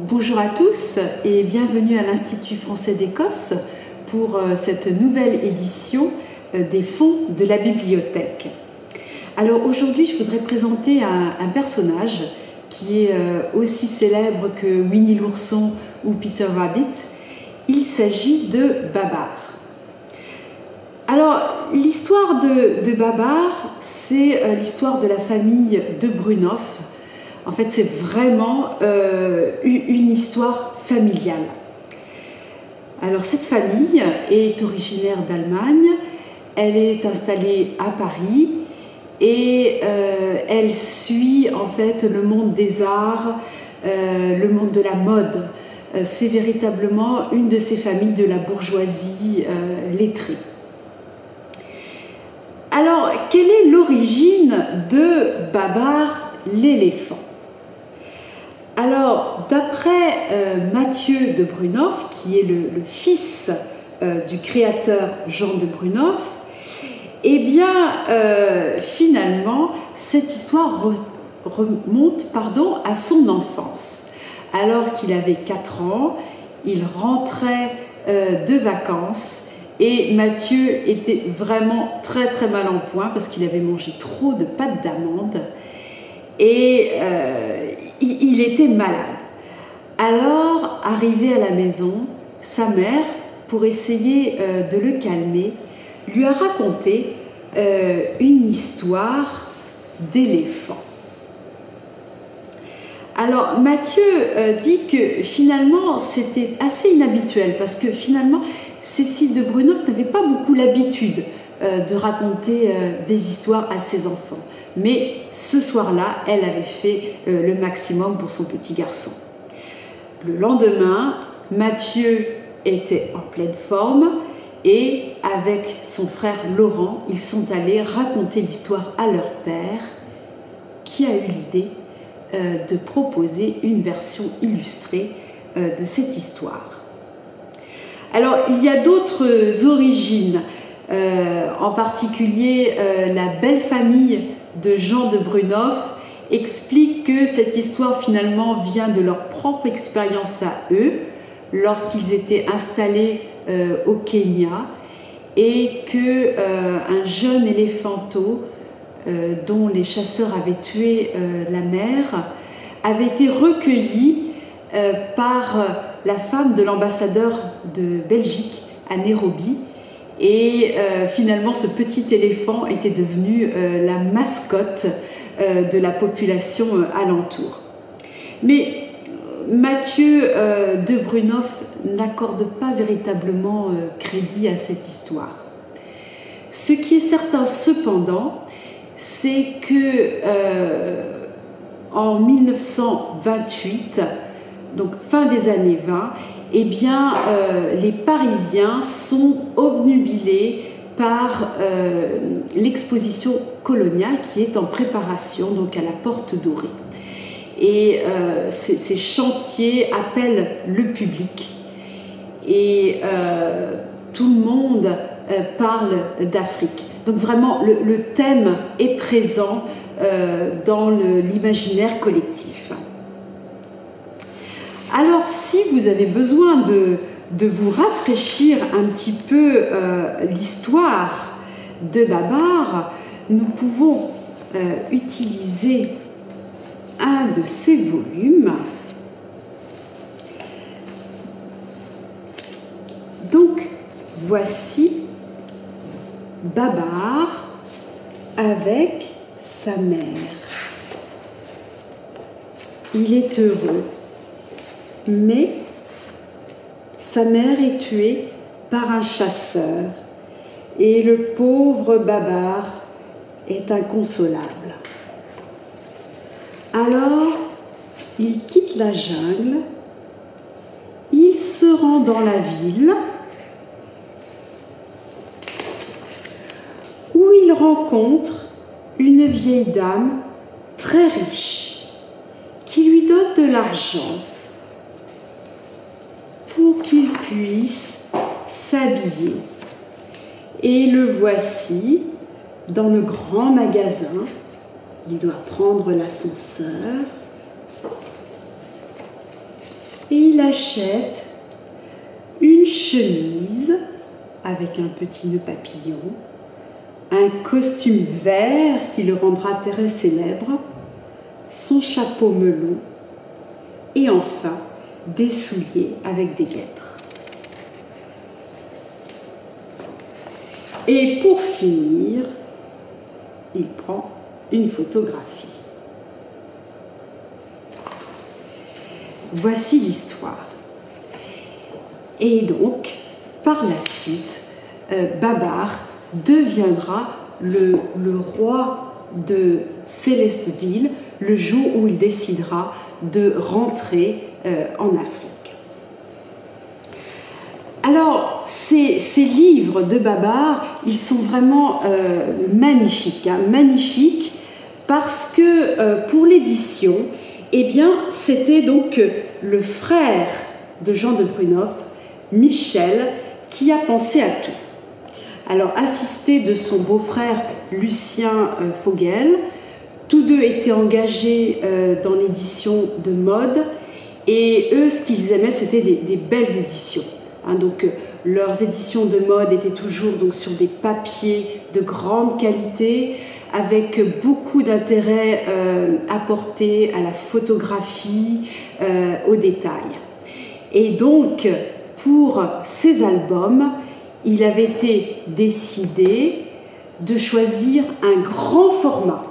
Bonjour à tous et bienvenue à l'Institut français d'Écosse pour cette nouvelle édition des fonds de la bibliothèque. Alors aujourd'hui, je voudrais présenter un personnage qui est aussi célèbre que Winnie l'ourson ou Peter Rabbit. Il s'agit de Babar. Alors, l'histoire de Babar, c'est l'histoire de la famille de Brunoff. En fait, c'est vraiment une histoire familiale. Alors, cette famille est originaire d'Allemagne. Elle est installée à Paris et elle suit en fait le monde des arts, le monde de la mode. C'est véritablement une de ces familles de la bourgeoisie lettrée. Alors, quelle est l'origine de Babar l'éléphant? Alors, d'après Mathieu de Brunoff, qui est le fils du créateur Jean de Brunoff, eh bien, finalement, cette histoire remonte à son enfance. Alors qu'il avait 4 ans, il rentrait de vacances et Mathieu était vraiment très très mal en point parce qu'il avait mangé trop de pâte d'amande et il était malade. Alors, arrivé à la maison, sa mère, pour essayer de le calmer, lui a raconté une histoire d'éléphant. Alors, Mathieu dit que finalement, c'était assez inhabituel parce que finalement, Cécile de Brunoff n'avait pas beaucoup l'habitude de raconter des histoires à ses enfants. Mais ce soir-là, elle avait fait le maximum pour son petit garçon. Le lendemain, Mathieu était en pleine forme et avec son frère Laurent, ils sont allés raconter l'histoire à leur père qui a eu l'idée de proposer une version illustrée de cette histoire. Alors, il y a d'autres origines, en particulier la belle famille de Jean de Brunoff explique que cette histoire finalement vient de leur propre expérience à eux lorsqu'ils étaient installés au Kenya et qu'un jeune éléphanteau dont les chasseurs avaient tué la mère, avait été recueilli par la femme de l'ambassadeur de Belgique à Nairobi. Et finalement, ce petit éléphant était devenu la mascotte de la population alentour. Mais Mathieu de Brunoff n'accorde pas véritablement crédit à cette histoire. Ce qui est certain cependant, c'est que en 1928, donc fin des années 20, eh bien, les Parisiens sont obnubilés par l'exposition coloniale qui est en préparation, donc à la Porte Dorée. Et ces chantiers appellent le public et tout le monde parle d'Afrique. Donc vraiment, le thème est présent dans l'imaginaire collectif. Alors, si vous avez besoin de vous rafraîchir un petit peu l'histoire de Babar, nous pouvons utiliser un de ces volumes. Donc, voici Babar avec sa mère. Il est heureux, mais sa mère est tuée par un chasseur et le pauvre Babar est inconsolable. Alors, il quitte la jungle, il se rend dans la ville où il rencontre une vieille dame très riche qui lui donne de l'argent pour qu'il puisse s'habiller. Et le voici dans le grand magasin. Il doit prendre l'ascenseur. et il achète une chemise avec un petit nœud papillon, un costume vert qui le rendra très célèbre, son chapeau melon et enfin des souliers avec des guêtres. Et pour finir, il prend une photographie. Voici l'histoire. Et donc, par la suite, Babar deviendra le roi de Célesteville le jour où il décidera de rentrer en Afrique. Alors, ces livres de Babar, ils sont vraiment magnifiques, magnifiques, parce que pour l'édition, eh bien, c'était donc le frère de Jean de Brunoff, Michel, qui a pensé à tout. Alors, assisté de son beau-frère Lucien Fogel, tous deux étaient engagés dans l'édition de mode, et eux, ce qu'ils aimaient, c'était des belles éditions. Donc, leurs éditions de mode étaient toujours donc, sur des papiers de grande qualité, avec beaucoup d'intérêt apporté à la photographie, aux détails. Et donc, pour ces albums, il avait été décidé de choisir un grand format,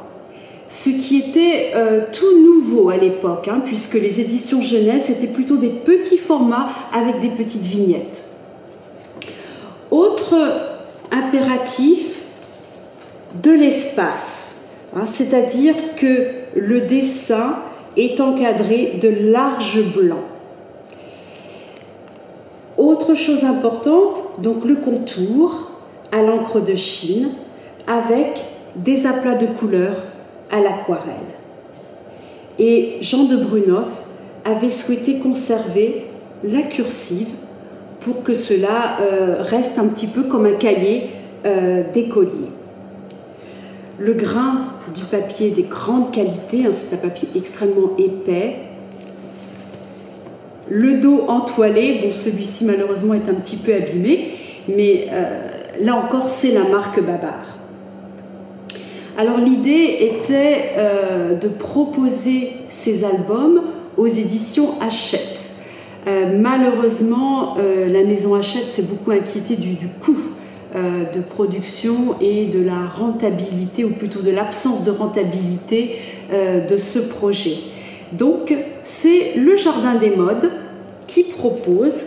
ce qui était tout nouveau à l'époque, puisque les éditions jeunesse étaient plutôt des petits formats avec des petites vignettes. Autre impératif, de l'espace, c'est-à-dire que le dessin est encadré de larges blancs. Autre chose importante, donc le contour à l'encre de Chine avec des aplats de couleurs à l'aquarelle. Et Jean de Brunoff avait souhaité conserver la cursive pour que cela reste un petit peu comme un cahier d'écolier. Le grain du papier est de grande qualité, c'est un papier extrêmement épais. Le dos entoilé, bon celui-ci malheureusement est un petit peu abîmé, mais là encore c'est la marque Babar. Alors l'idée était de proposer ces albums aux éditions Hachette. Malheureusement, la maison Hachette s'est beaucoup inquiétée du coût de production et de la rentabilité, ou plutôt de l'absence de rentabilité de ce projet. Donc c'est le Jardin des Modes qui propose,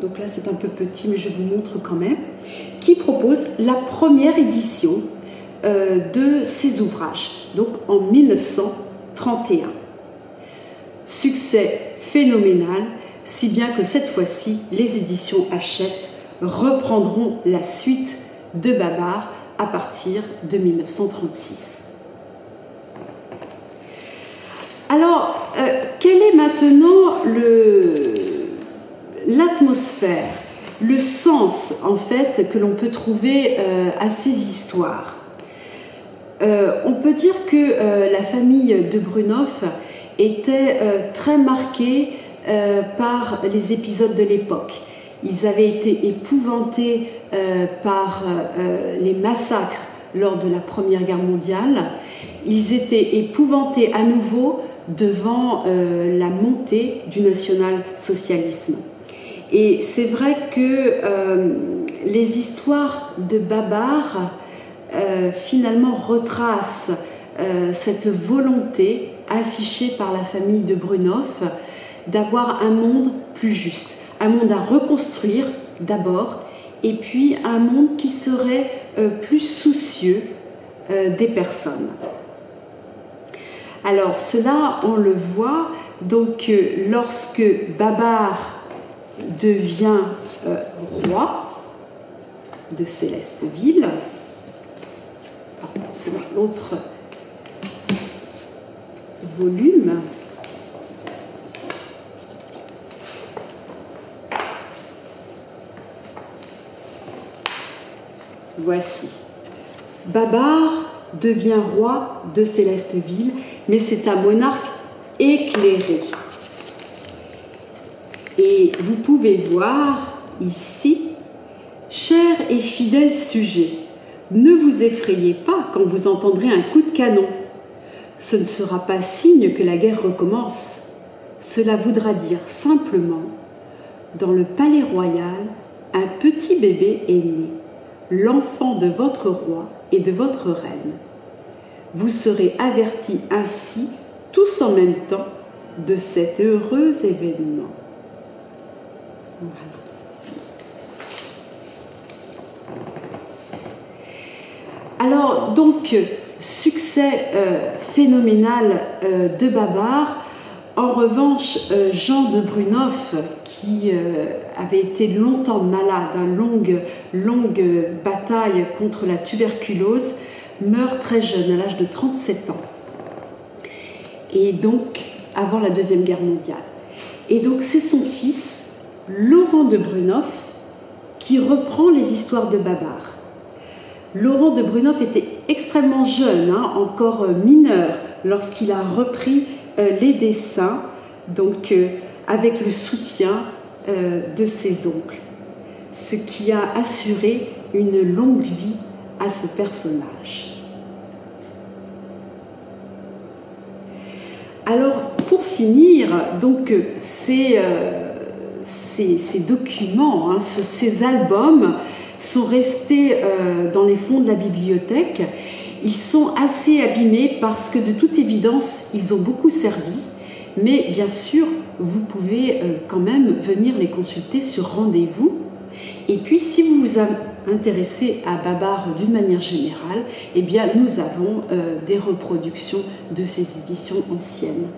donc là c'est un peu petit mais je vous montre quand même, qui propose la première édition de ces ouvrages, donc en 1931. Succès phénoménal, si bien que cette fois-ci, les éditions Hachette reprendront la suite de Babar à partir de 1936. Alors, quelle est maintenant l'atmosphère, le sens en fait que l'on peut trouver à ces histoires? On peut dire que la famille de Brunoff était très marquée par les épisodes de l'époque. Ils avaient été épouvantés par les massacres lors de la Première Guerre mondiale. Ils étaient épouvantés à nouveau devant la montée du national-socialisme. Et c'est vrai que les histoires de Babar finalement retracent cette volonté affichée par la famille de Brunoff d'avoir un monde plus juste, un monde à reconstruire d'abord, et puis un monde qui serait plus soucieux des personnes. Alors cela, on le voit, donc lorsque Babar devient roi de Célesteville, c'est dans l'autre volume, voici. Babar devient roi de Célesteville, mais c'est un monarque éclairé. Et vous pouvez voir ici, chers et fidèles sujets, ne vous effrayez pas quand vous entendrez un coup de canon. Ce ne sera pas signe que la guerre recommence. Cela voudra dire simplement, dans le palais royal, un petit bébé est né, l'enfant de votre roi et de votre reine. Vous serez avertis ainsi, tous en même temps, de cet heureux événement. Voilà. Alors, donc, succès phénoménal de Babar. En revanche, Jean de Brunehauf, qui avait été longtemps malade, longue bataille contre la tuberculose, meurt très jeune, à l'âge de 37 ans. Et donc, avant la Deuxième Guerre mondiale. Et donc, c'est son fils, Laurent de Brunehauf, qui reprend les histoires de Babar. Laurent de Brunehauf était extrêmement jeune, encore mineur, lorsqu'il a repris les dessins, donc avec le soutien de ses oncles, ce qui a assuré une longue vie à ce personnage. Alors, pour finir, donc ces documents, ces albums sont restés dans les fonds de la bibliothèque. Ils sont assez abîmés parce que de toute évidence, ils ont beaucoup servi. Mais bien sûr, vous pouvez quand même venir les consulter sur rendez-vous. Et puis, si vous vous intéressez à Babar d'une manière générale, eh bien, nous avons des reproductions de ces éditions anciennes.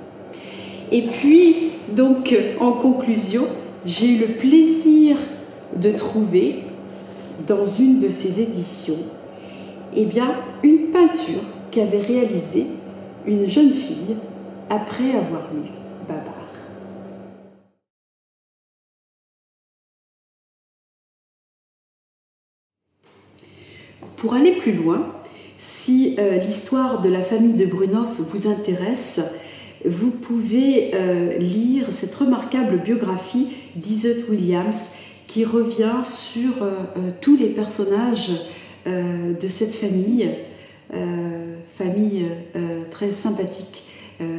Et puis, donc, en conclusion, j'ai eu le plaisir de trouver dans une de ces éditions, eh bien, une peinture qu'avait réalisée une jeune fille après avoir lu Babar. Pour aller plus loin, si l'histoire de la famille de Brunehauf vous intéresse, vous pouvez lire cette remarquable biographie d'Iseult Williams qui revient sur tous les personnages de cette famille, très sympathique,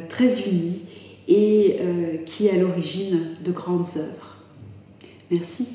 très unie et qui est à l'origine de grandes œuvres. Merci.